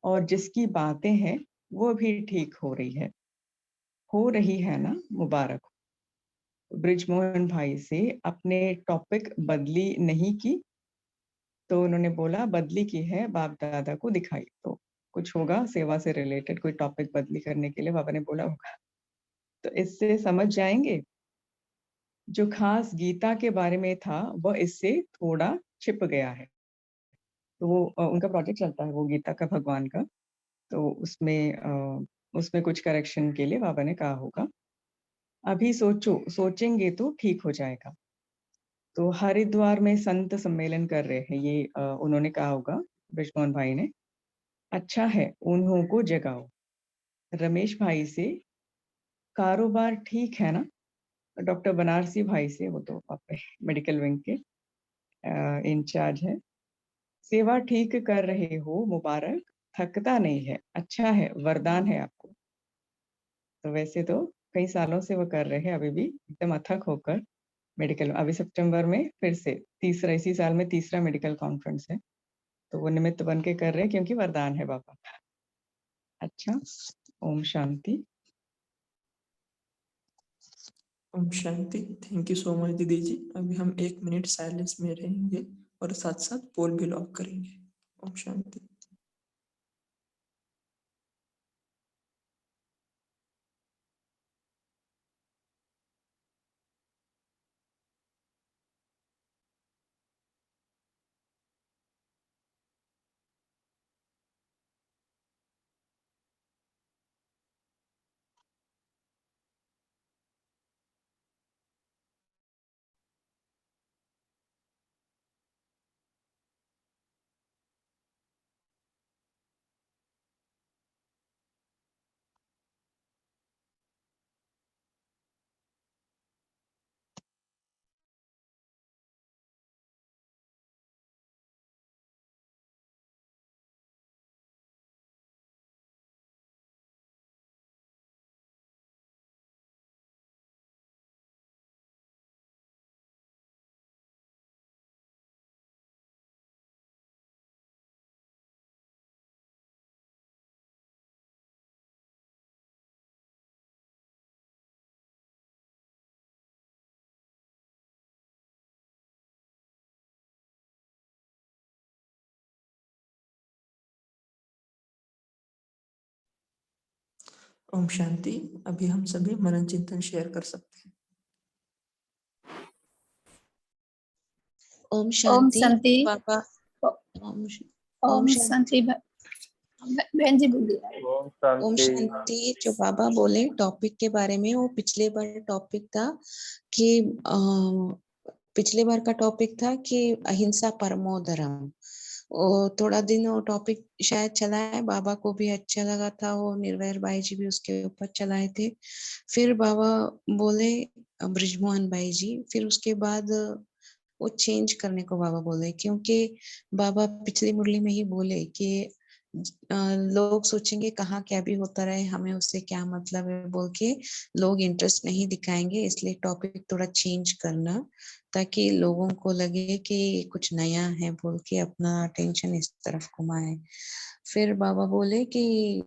और जिसकी बातें हैं, वो भी ठीक हो रही है ना, मुबारक हो। बृजमोहन भाई से अपने टॉपिक बदली नहीं की, तो उन्होंने बोला बदली की है, बाप-दादा को दिखाई। तो कुछ होगा सेवा से रिलेटेड कोई टॉपिक बदली करने के लिए बाबा ने बोला होगा। तो इससे समझ जाएँगे, जो खास गीता के बारे में था, वह इससे थोड़ा छिप गया है। तो वो उनका प्रोजेक्ट चलता है वो गीता का भगवान का, तो उसमें कुछ करेक्शन के लिए बाबा ने कहा होगा। अभी सोचो, सोचेंगे तो ठीक हो जाएगा। तो हरिद्वार में संत सम्मेलन कर रहे हैं, ये उन्होंने कहा होगा, बृजमोहन भाई ने। अच्छा है, उन्हों को जगाओ। रमेश भाई से, कारोबार ठीक है ना? डॉक्टर बनारसी भाई से, वो तो अपने मेडिकल विंग के इंचार्ज हैं। सेवा ठीक कर रहे हो, मुबारक, थकता नहीं है, अच्छा है, वरदान है आपको। तो वैसे तो कई सालों से वो कर रहे हैं, अभी भी एकदम अथक होकर मेडिकल, अभी सितंबर में फिर से तीसरा, इसी साल में तीसरा मेडिकल कॉन्फ्रेंस है, तो वो निमित्त बन के कर रहे हैं क्योंकि वरदान है बाबा का। अच्छा, ओम शांति। ओम शांति। थैंक यू सो मच दीदी जी। अभी हम 1 मिनट साइलेंस में रहेंगे और साथ साथ पोल भी लॉक करेंगे। ओम शांति। ओम शांति। अभी हम सभी मनन चिंतन शेयर कर सकते हैं। ओम शांति बाबा। ओम शांति बहन जी बोलिए। ओम शांति। जो बाबा बोले टॉपिक के बारे में, वो पिछले बार टॉपिक था कि पिछले बार का टॉपिक था कि अहिंसा परमो धर्म। वो थोड़ा दिन वो टॉपिक शायद चला है, बाबा को भी अच्छा लगा था, वो निर्वैर भाई जी भी उसके ऊपर चलाए थे। फिर बाबा बोले ब्रिजमोहन भाई जी, फिर उसके बाद वो चेंज करने को बाबा बोले, क्योंकि बाबा पिछली मुरली में ही बोले कि लोग सोचेंगे कहाँ क्या भी होता रहे, हमें उससे क्या मतलब है बोल के लोग इंटरेस्ट नहीं दिखाएंगे, इसलिए टॉपिक थोड़ा चेंज करना ताकि लोगों को लगे कि कुछ नया है बोल के अपना अटेंशन इस तरफ घुमाए। फिर बाबा बोले कि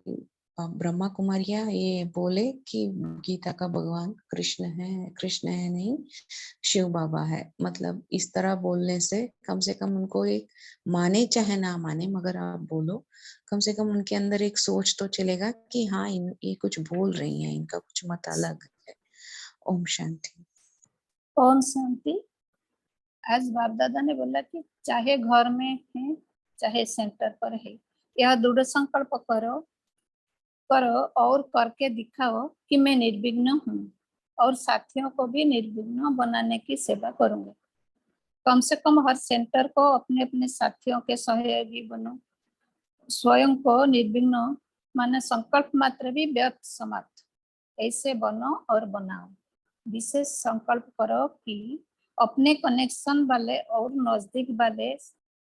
ब्रह्मा कुमारिया ये बोले कि गीता का भगवान कृष्ण है नहीं, शिव बाबा है। मतलब इस तरह बोलने से कम उनको एक माने चाहे ना माने, मगर आप बोलो कम से कम उनके अंदर एक सोच तो चलेगा कि हाँ ये कुछ बोल रही हैं, इनका कुछ मत अलग है। ओम शांति। ओम शांति। आज बाप दादा ने बोला कि चाहे घर में है चाहे सेंटर पर है, यह दृढ़ संकल्प करो और करके दिखाओ कि मैं निर्विघ्न हूँ और साथियों को भी निर्विघ्न बनाने की सेवा करूंगा। कम से कम हर सेंटर को अपने अपने साथियों के सहयोगी बनो। स्वयं को निर्विघ्न माने संकल्प मात्र भी व्यर्थ समाप्त, ऐसे बनो और बनाओ। विशेष संकल्प करो कि अपने कनेक्शन वाले और नजदीक वाले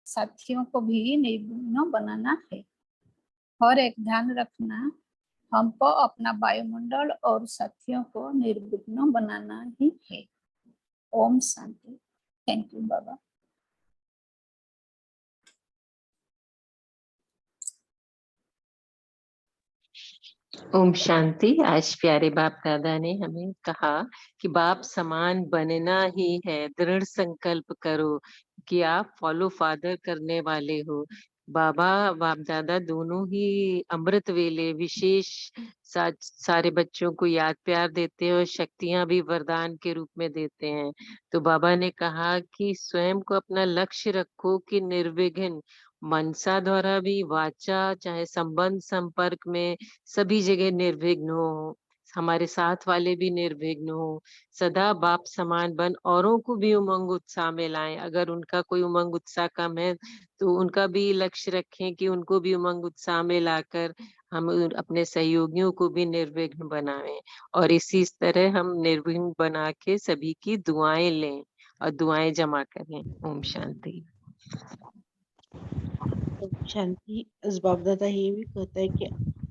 साथियों को भी निर्विघ्न बनाना है। और एक ध्यान रखना, हमको अपना वायुमंडल और साथियों को निर्विघ्न बनाना ही है। ओम शांति। थैंक यू बाबा। ओम शांति। आज प्यारे बाप दादा ने हमें कहा कि बाप समान बनना ही है, दृढ़ संकल्प करो कि आप फॉलो फादर करने वाले हो। बाबा बाप दादा दोनों ही अमृत वेले विशेष सारे बच्चों को याद प्यार देते हैं और शक्तियां भी वरदान के रूप में देते हैं। तो बाबा ने कहा कि स्वयं को अपना लक्ष्य रखो कि निर्विघ्न मनसा द्वारा भी, वाचा चाहे संबंध संपर्क में सभी जगह निर्विघ्न हो, हमारे साथ वाले भी निर्विघ्न हो। सदा बाप समान बन औरों को भी उमंग उत्साह में लाएं। अगर उनका कोई उमंग उत्साह कम है तो उनका भी लक्ष्य रखें कि उनको भी उमंग उत्साह में लाकर हम अपने सहयोगियों को भी निर्विघ्न बनाएं। और इसी तरह हम निर्विघ्न बना के सभी की दुआएं लें और दुआएं जमा करें। ओम शांति। शांति। इस बाप दादा ये भी कहता है कि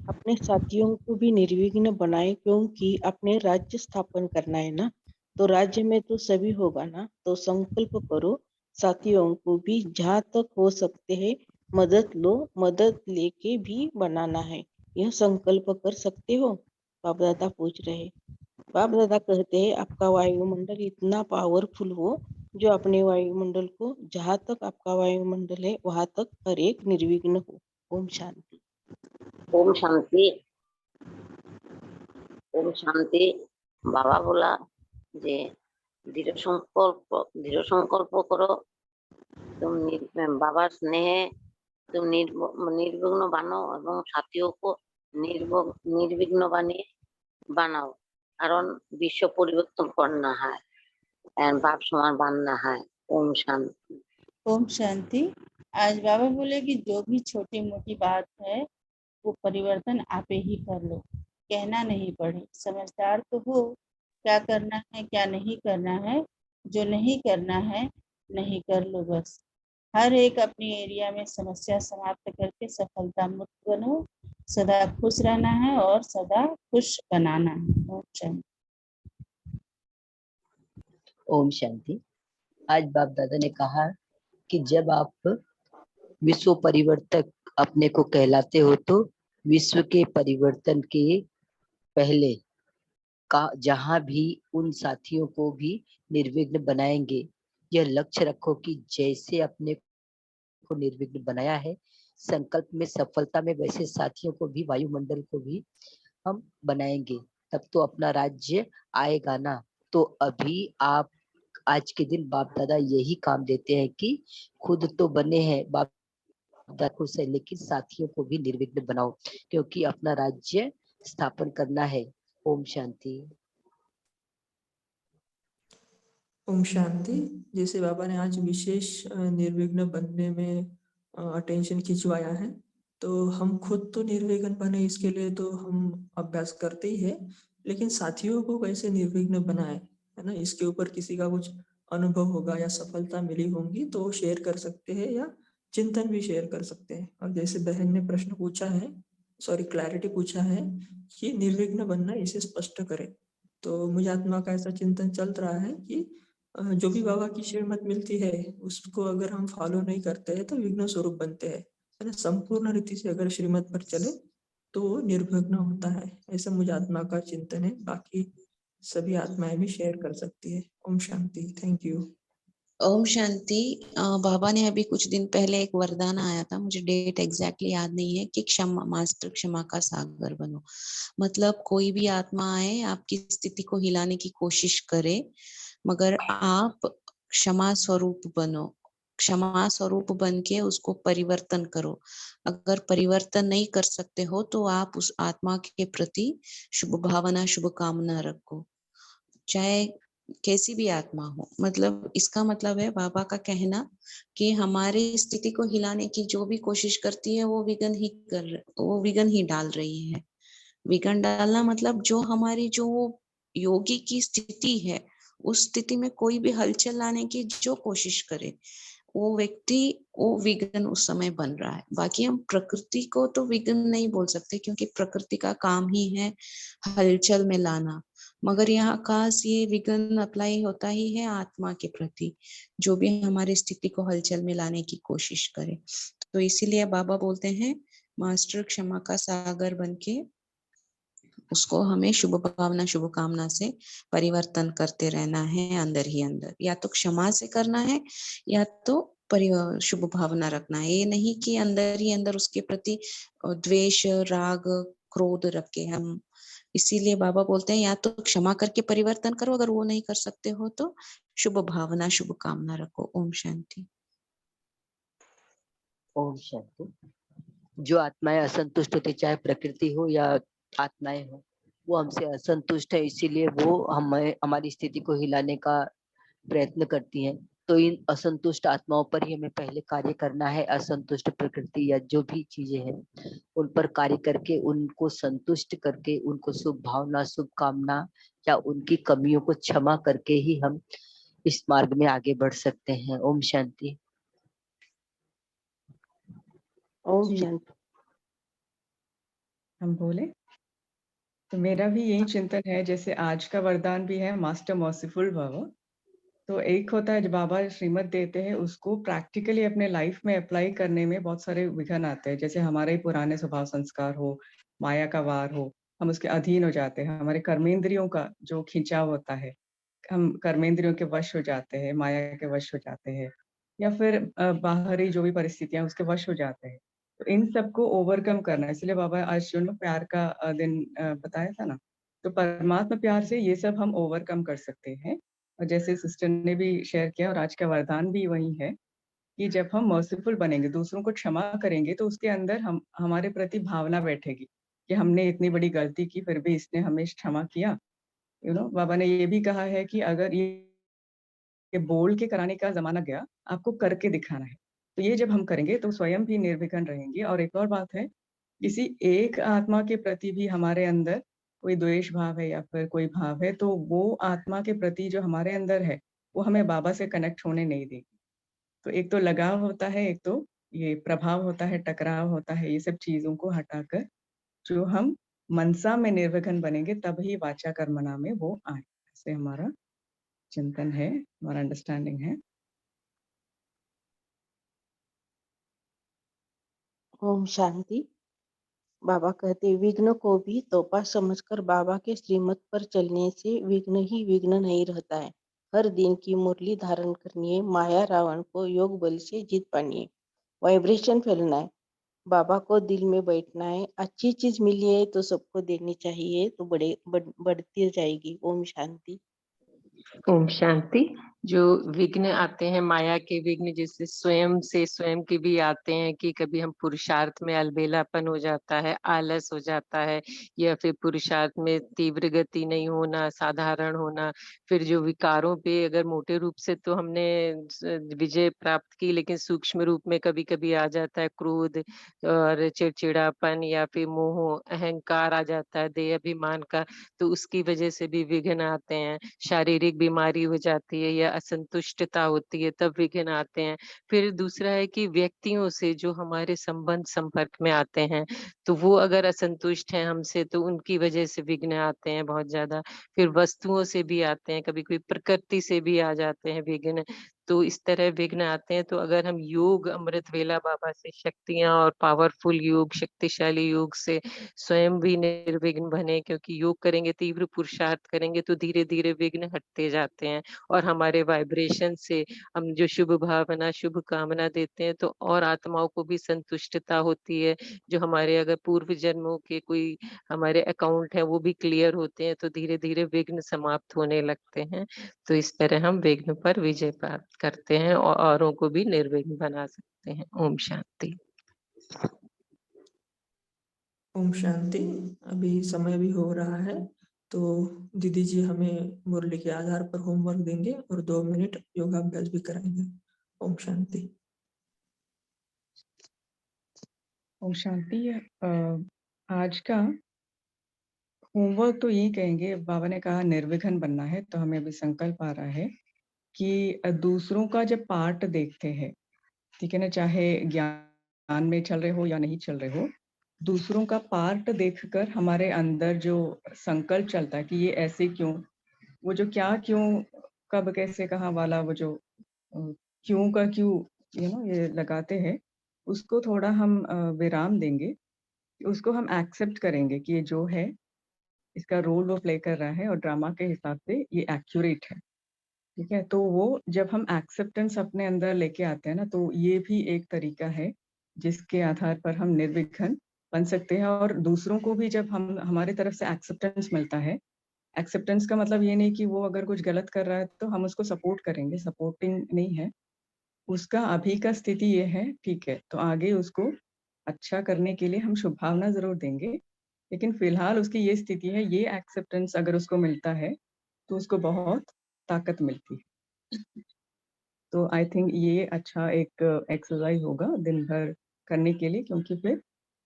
अपने साथियों को भी निर्विघ्न बनाए, क्योंकि अपने राज्य स्थापन करना है ना, तो राज्य में तो सभी होगा ना, तो संकल्प करो साथियों को भी जहाँ तक हो सकते हैं मदद लो, मदद लेके भी बनाना है। यह संकल्प कर सकते हो? बाप दादा पूछ रहे। बाप दादा कहते हैं आपका वायुमंडल इतना पावरफुल हो जो अपने वायुमंडल को, जहाँ तक आपका वायुमंडल है वहां तक हर एक निर्विघ्न हो। ओम शांति। ओम शांति। ओम शांति। बाबा बोला जे दृढ़ संकल्प करो, तुम बाबा स्नेह तुम निर्विघ्न बानो एवं साथियों को निर्विघ्न बनाओ, कारण विश्व परिवर्तन करना है, बाप समान बनना है। ओम शांति। ओम शांति। आज बाबा बोले कि जो भी छोटी मोटी बात है वो परिवर्तन आपे ही कर लो, कहना नहीं पड़े। समझदार तो हो, क्या करना है क्या नहीं करना है, जो नहीं करना है नहीं कर लो बस। हर एक अपनी एरिया में समस्या समाप्त करके सफलता मुक्त बनो। सदा खुश रहना है और सदा खुश बनाना है। ओम शांति। ओम शांति। आज बाप दादा ने कहा कि जब आप विश्व परिवर्तक अपने को कहलाते हो तो विश्व के परिवर्तन के पहले का जहां भी उन साथियों को भी निर्विघ्न बनाएंगे। यह लक्ष्य रखो कि जैसे अपने को निर्विघ्न बनाया है संकल्प में सफलता में, वैसे साथियों को भी, वायुमंडल को भी हम बनाएंगे तब तो अपना राज्य आएगा ना। तो अभी आप आज के दिन बाप दादा यही काम देते हैं कि खुद तो बने हैं बाप दादा खुश है, लेकिन साथियों को भी निर्विघ्न बनाओ, क्योंकि अपना राज्य स्थापन करना है। ओम शांति। ओम शांति। जैसे बाबा ने आज विशेष निर्विघ्न बनने में अटेंशन खिंचवाया है, तो हम खुद तो निर्विघ्न बने इसके लिए तो हम अभ्यास करते ही है, लेकिन साथियों को कैसे निर्विघ्न बनाए, है ना, इसके ऊपर किसी का कुछ अनुभव होगा या सफलता मिली होंगी तो शेयर कर सकते हैं या चिंतन भी शेयर कर सकते हैं। और जैसे बहन ने प्रश्न पूछा है, सॉरी क्लैरिटी पूछा है कि निर्विघ्न बनना इसे स्पष्ट करें, तो मुझे आत्मा का ऐसा चिंतन चल रहा है कि जो भी बाबा की श्रीमत मिलती है उसको अगर हम फॉलो नहीं करते हैं तो विघ्न स्वरूप बनते हैं, है ना। संपूर्ण रीति से अगर श्रीमत पर चले तो निर्विघ्न होता है, ऐसा मुझे आत्मा का चिंतन है। बाकी सभी आत्माएं भी शेयर कर सकती है। ओम शांति। Thank you. ओम शांति। बाबा ने अभी कुछ दिन पहले एक वरदान आया था, मुझे डेट एग्जैक्टली याद नहीं है, कि क्षमा मास्टर क्षमा का सागर बनो। मतलब कोई भी आत्मा आए आपकी स्थिति को हिलाने की कोशिश करे, मगर आप क्षमा स्वरूप बनो। क्षमा स्वरूप बन के उसको परिवर्तन करो। अगर परिवर्तन नहीं कर सकते हो तो आप उस आत्मा के प्रति शुभ भावना शुभ कामना रखो, चाहे कैसी भी आत्मा हो। मतलब इसका मतलब है बाबा का कहना कि हमारी स्थिति को हिलाने की जो भी कोशिश करती है वो विघ्न ही डाल रही है। विघ्न डालना मतलब जो हमारी जो योगी की स्थिति है उस स्थिति में कोई भी हलचल लाने की जो कोशिश करे वो व्यक्ति वो विघ्न उस समय बन रहा है। बाकी हम प्रकृति को तो विघ्न नहीं बोल सकते क्योंकि प्रकृति का काम ही है हलचल में लाना, मगर यहाँ खास ये विघ्न अप्लाई होता ही है आत्मा के प्रति, जो भी हमारी स्थिति को हलचल में लाने की कोशिश करे। तो इसीलिए बाबा बोलते हैं मास्टर क्षमा का सागर बनके उसको हमें शुभ भावना शुभ कामना से परिवर्तन करते रहना है अंदर ही अंदर। या तो क्षमा से करना है या तो शुभ भावना रखना है। ये नहीं कि अंदर ही अंदर उसके प्रति द्वेष राग क्रोध रखे हम। इसीलिए बाबा बोलते हैं या तो क्षमा करके परिवर्तन करो, अगर वो नहीं कर सकते हो तो शुभ भावना शुभ कामना रखो। ओम शांति। ओम शांति। जो आत्माएं असंतुष्ट होती, चाहे प्रकृति हो या आत्माएं हो, वो हमसे असंतुष्ट है, इसीलिए वो हमें हमारी स्थिति को हिलाने का प्रयत्न करती हैं। तो इन असंतुष्ट आत्माओं पर ही हमें पहले कार्य करना है। असंतुष्ट प्रकृति या जो भी चीजें हैं उन पर कार्य करके उनको संतुष्ट करके उनको शुभ भावना शुभ कामना या उनकी कमियों को क्षमा करके ही हम इस मार्ग में आगे बढ़ सकते हैं। ओम शांति। ओम जी, शांति। हम बोले तो मेरा भी यही चिंतन है, जैसे आज का वरदान भी है मास्टर मर्सीफुल भव। तो एक होता है जब बाबा श्रीमत देते हैं उसको प्रैक्टिकली अपने लाइफ में अप्लाई करने में बहुत सारे विघ्न आते हैं, जैसे हमारे ही पुराने स्वभाव संस्कार हो, माया का वार हो, हम उसके अधीन हो जाते हैं, हमारे कर्मेंद्रियों का जो खिंचाव होता है, हम कर्मेंद्रियों के वश हो जाते हैं, माया के वश हो जाते हैं, या फिर बाहरी जो भी परिस्थितियां उसके वश हो जाते हैं। तो इन सबको ओवरकम करना है, इसलिए बाबा आज जो प्यार का दिन बताया था ना, तो परमात्मा प्यार से ये सब हम ओवरकम कर सकते हैं। और जैसे सिस्टर ने भी शेयर किया और आज का वरदान भी वही है कि जब हम मर्सीफुल बनेंगे, दूसरों को क्षमा करेंगे, तो उसके अंदर हम हमारे प्रति भावना बैठेगी कि हमने इतनी बड़ी गलती की फिर भी इसने हमें क्षमा किया। बाबा ने ये भी कहा है कि अगर ये बोल के कराने का ज़माना गया, आपको करके दिखाना है। तो ये जब हम करेंगे तो स्वयं भी निर्विघ्न रहेंगे। और एक और बात है, किसी एक आत्मा के प्रति भी हमारे अंदर कोई द्वेष भाव है या फिर कोई भाव है, तो वो आत्मा के प्रति जो हमारे अंदर है, वो हमें बाबा से कनेक्ट होने नहीं देगी। तो एक तो लगाव होता है, एक तो ये प्रभाव होता है, टकराव होता है, ये सब चीज़ों को हटाकर जो हम मनसा में निर्विघ्न बनेंगे तभी वाचा कर्मणा में वो आए। ऐसे हमारा चिंतन है, हमारा अंडरस्टैंडिंग है। ओम शांति। बाबा कहते विघ्न को भी तोहफा समझकर बाबा के श्रीमत पर चलने से विघ्न ही विघ्न नहीं रहता है। हर दिन की मुरली धारण करनी है, माया रावण को योग बल से जीत पानी है, वाइब्रेशन फैलना है। बाबा को दिल में बैठना है। अच्छी चीज मिली है तो सबको देनी चाहिए, तो बढ़ती जाएगी। ओम शांति। ओम शांति। जो विघ्न आते हैं, माया के विघ्न, जैसे स्वयं से स्वयं के भी आते हैं कि कभी हम पुरुषार्थ में अलबेलापन हो जाता है, आलस हो जाता है, या फिर पुरुषार्थ में तीव्र गति नहीं होना, साधारण होना। फिर जो विकारों पे अगर मोटे रूप से तो हमने विजय प्राप्त की, लेकिन सूक्ष्म रूप में कभी कभी आ जाता है क्रोध और चिड़चिड़ापन, या फिर मोह अहंकार आ जाता है, देह अभिमान का, तो उसकी वजह से भी विघ्न आते हैं। शारीरिक बीमारी हो जाती है या असंतुष्टता होती है, तब विघ्न आते हैं। फिर दूसरा है कि व्यक्तियों से जो हमारे संबंध संपर्क में आते हैं, तो वो अगर असंतुष्ट हैं हमसे, तो उनकी वजह से विघ्न आते हैं बहुत ज्यादा। फिर वस्तुओं से भी आते हैं, कभी कोई प्रकृति से भी आ जाते हैं विघ्न। तो इस तरह विघ्न आते हैं। तो अगर हम योग अमृत वेला बाबा से शक्तियां और पावरफुल योग, शक्तिशाली योग से स्वयं भी निर्विघ्न बने, क्योंकि योग करेंगे, तीव्र पुरुषार्थ करेंगे, तो धीरे धीरे विघ्न हटते जाते हैं। और हमारे वाइब्रेशन से हम जो शुभ भावना, शुभ कामना देते हैं, तो और आत्माओं को भी संतुष्टता होती है। जो हमारे अगर पूर्व जन्मों के कोई हमारे अकाउंट है, वो भी क्लियर होते हैं, तो धीरे धीरे विघ्न समाप्त होने लगते हैं। तो इस तरह हम विघ्न पर विजय प्राप्त करते हैं और औरों को भी निर्विघ्न बना सकते हैं। ओम शांति। ओम शांति। अभी समय भी हो रहा है, तो दीदी जी हमें मुरली के आधार पर होमवर्क देंगे और 2 मिनट योगाभ्यास भी कराएंगे। ओम शांति। ओम शांति। आज का होमवर्क तो यही कहेंगे, बाबा ने कहा निर्विघ्न बनना है, तो हमें अभी संकल्प आ रहा है कि दूसरों का जब पार्ट देखते हैं, ठीक है ना, चाहे ज्ञान में चल रहे हो या नहीं चल रहे हो, दूसरों का पार्ट देखकर हमारे अंदर जो संकल्प चलता है कि ये ऐसे क्यों, वो जो क्या क्यों, कब कैसे कहाँ वाला, वो जो क्यों का क्यों ये लगाते हैं, उसको थोड़ा हम विराम देंगे। उसको हम एक्सेप्ट करेंगे कि ये जो है, इसका रोल वो प्ले कर रहा है और ड्रामा के हिसाब से ये एक्यूरेट है, ठीक है। तो वो जब हम एक्सेप्टेंस अपने अंदर लेके आते हैं ना, तो ये भी एक तरीका है जिसके आधार पर हम निर्विघ्न बन सकते हैं। और दूसरों को भी जब हम हमारे तरफ से एक्सेप्टेंस मिलता है, एक्सेप्टेंस का मतलब ये नहीं कि वो अगर कुछ गलत कर रहा है तो हम उसको सपोर्ट करेंगे, सपोर्टिंग नहीं है। उसका अभी का स्थिति ये है, ठीक है, तो आगे उसको अच्छा करने के लिए हम शुभ भावना ज़रूर देंगे, लेकिन फ़िलहाल उसकी ये स्थिति है, ये एक्सेप्टेंस अगर उसको मिलता है, तो उसको बहुत ताकत मिलती है। तो आई थिंक ये अच्छा एक एक्सरसाइज़ होगा दिन भर करने के लिए, क्योंकि फिर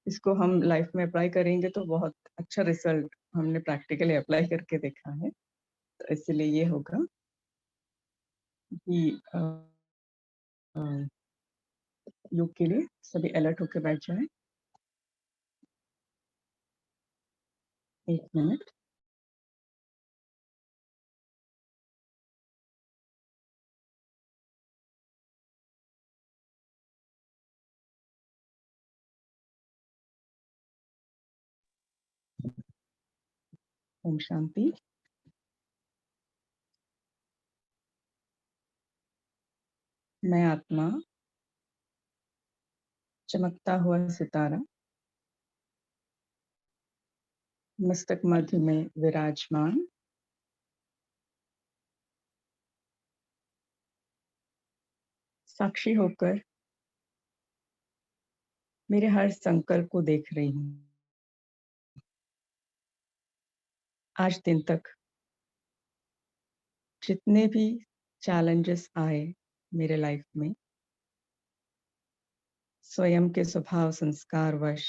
इसको हम लाइफ़ में अप्लाई करेंगे तो बहुत अच्छा रिज़ल्ट हमने प्रैक्टिकली अप्लाई करके देखा है। तो इसलिए ये होगा कि अ, योग के लिए सभी अलर्ट होके बैठ जाएँ। 1 मिनट। ओम शांति। मैं आत्मा, चमकता हुआ सितारा, मस्तक मध्य में विराजमान, साक्षी होकर मेरे हर संकल्प को देख रही हूँ। आज दिन तक जितने भी चैलेंजेस आए मेरे लाइफ में, स्वयं के स्वभाव संस्कार वश,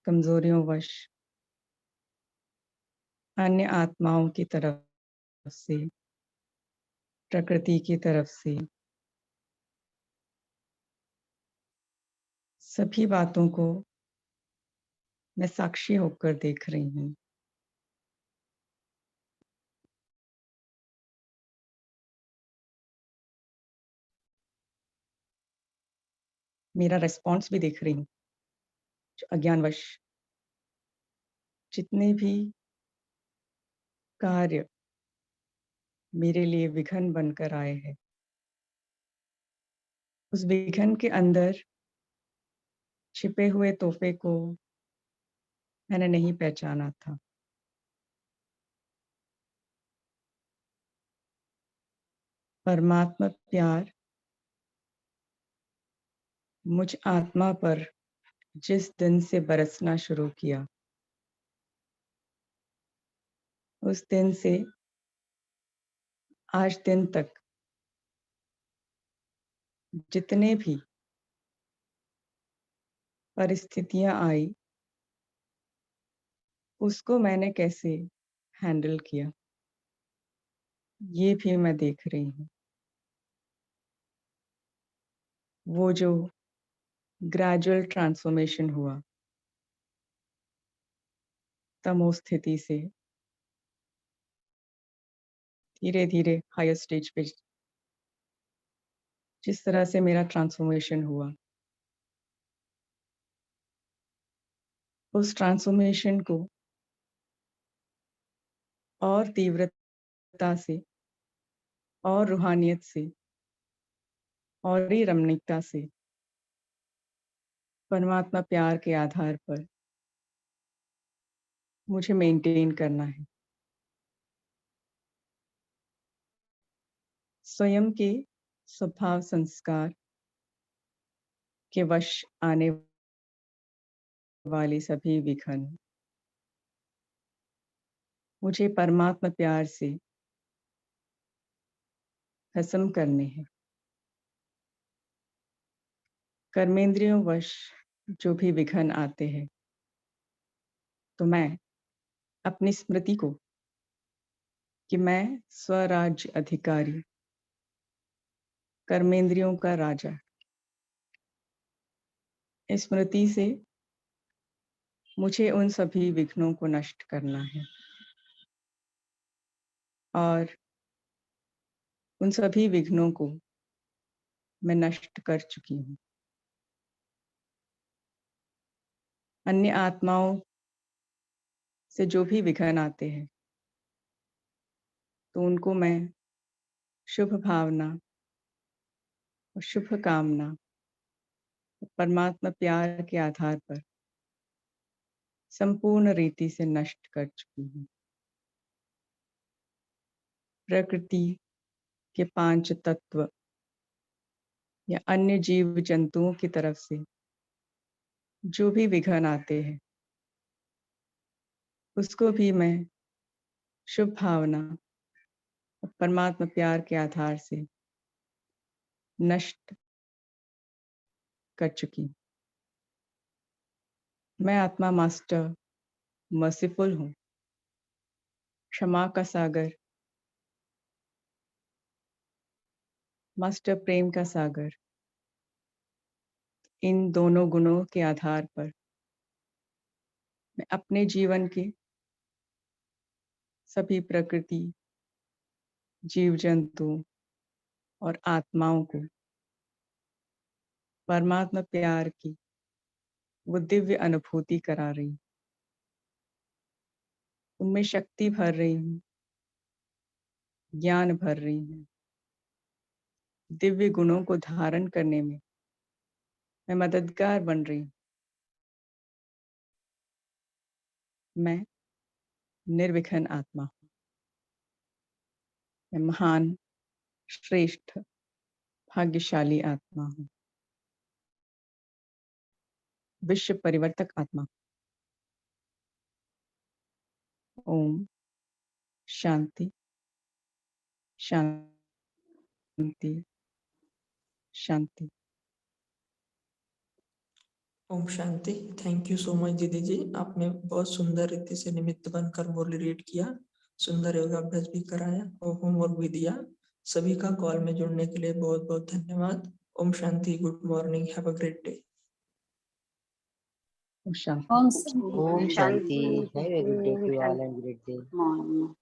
कमजोरियों वश, अन्य आत्माओं की तरफ से, प्रकृति की तरफ से, सभी बातों को मैं साक्षी होकर देख रही हूँ। मेरा रिस्पॉन्स भी देख रही हूँ। अज्ञानवश जितने भी कार्य मेरे लिए विघ्न बनकर आए हैं, उस विघ्न के अंदर छिपे हुए तोहफे को मैंने नहीं पहचाना था। परमात्मा प्यार मुझ आत्मा पर जिस दिन से बरसना शुरू किया, उस दिन से आज दिन तक जितने भी परिस्थितियां आई, उसको मैंने कैसे हैंडल किया, ये भी मैं देख रही हूँ। वो जो ग्रेजुअल ट्रांसफॉर्मेशन हुआ तमो स्थिति से धीरे धीरे हायर स्टेज पे जिस तरह से मेरा ट्रांसफॉर्मेशन हुआ, उस ट्रांसफॉर्मेशन को और तीव्रता से और रूहानियत से और ही रमणीकता से परमात्मा प्यार के आधार पर मुझे मेंटेन करना है। स्वयं के स्वभाव संस्कार के वश आने वाली सभी विघ्न मुझे परमात्मा प्यार से खत्म करने हैं। कर्मेंद्रियों वश जो भी विघ्न आते हैं, तो मैं अपनी स्मृति को कि मैं स्वराज्य अधिकारी, कर्मेंद्रियों का राजा, इस स्मृति से मुझे उन सभी विघ्नों को नष्ट करना है और उन सभी विघ्नों को मैं नष्ट कर चुकी हूँ। अन्य आत्माओं से जो भी विघ्न आते हैं, तो उनको मैं शुभ भावना और शुभ कामना परमात्मा प्यार के आधार पर संपूर्ण रीति से नष्ट कर चुकी हूँ। प्रकृति के 5 तत्व या अन्य जीव जंतुओं की तरफ से जो भी विघ्न आते हैं, उसको भी मैं शुभ भावना और परमात्मा प्यार के आधार से नष्ट कर चुकी हूँ। मैं आत्मा मास्टर मर्सीफुल हूँ, क्षमा का सागर, मास्टर प्रेम का सागर। इन दोनों गुणों के आधार पर मैं अपने जीवन के सभी प्रकृति, जीव जंतु और आत्माओं को परमात्मा प्यार की वो दिव्य अनुभूति करा रही हूँ। उनमें शक्ति भर रही हूँ, ज्ञान भर रही हूँ। दिव्य गुणों को धारण करने में मैं मददगार बन रही हूँ। मैं निर्विघ्न आत्मा हूँ। मैं महान, श्रेष्ठ, भाग्यशाली आत्मा हूँ। विश्व परिवर्तक आत्मा। ओम शांति शांति शांति। ओम शांति। थैंक यू सो मच दीदी जी, आपने बहुत सुंदर रीति से निमित्त बनकर मुरली रीड किया, सुंदर योगाभ्यास भी कराया और होमवर्क भी दिया। सभी का कॉल में जुड़ने के लिए बहुत बहुत धन्यवाद। ओम शांति। Good morning. Have a great day. ओम शांति। ओम शांति। Om Shanti. Have a good day to all and great day. Morning.